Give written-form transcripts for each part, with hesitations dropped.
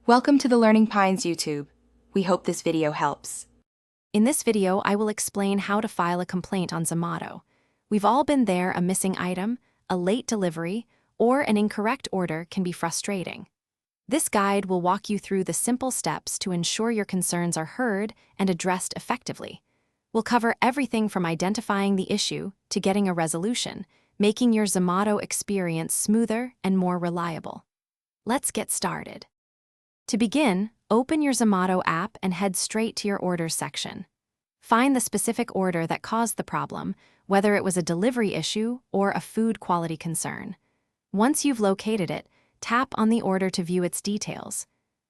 Welcome to the Learning Pines YouTube. We hope this video helps. In this video, I will explain how to file a complaint on Zomato. We've all been there. A missing item, a late delivery, or an incorrect order can be frustrating. This guide will walk you through the simple steps to ensure your concerns are heard and addressed effectively. We'll cover everything from identifying the issue to getting a resolution, making your Zomato experience smoother and more reliable. Let's get started. To begin, open your Zomato app and head straight to your orders section. Find the specific order that caused the problem, whether it was a delivery issue or a food quality concern. Once you've located it, tap on the order to view its details.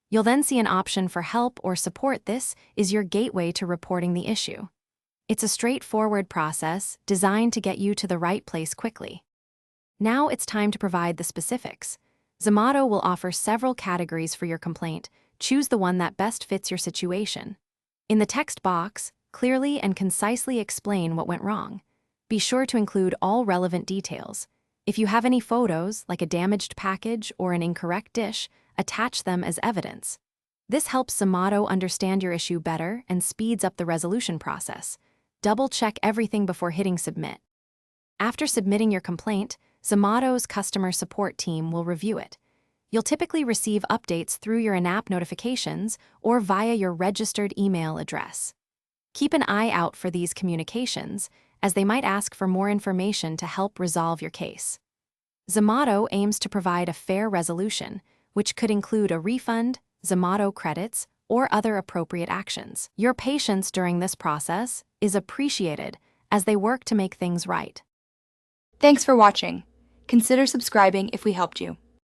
You'll then see an option for help or support. This is your gateway to reporting the issue. It's a straightforward process designed to get you to the right place quickly. Now it's time to provide the specifics. Zomato will offer several categories for your complaint. Choose the one that best fits your situation. In the text box, clearly and concisely explain what went wrong. Be sure to include all relevant details. If you have any photos, like a damaged package or an incorrect dish, attach them as evidence. This helps Zomato understand your issue better and speeds up the resolution process. Double-check everything before hitting submit. After submitting your complaint, Zomato's customer support team will review it. You'll typically receive updates through your in-app notifications or via your registered email address. Keep an eye out for these communications, as they might ask for more information to help resolve your case. Zomato aims to provide a fair resolution, which could include a refund, Zomato credits, or other appropriate actions. Your patience during this process is appreciated as they work to make things right. Thanks for watching. Consider subscribing if we helped you.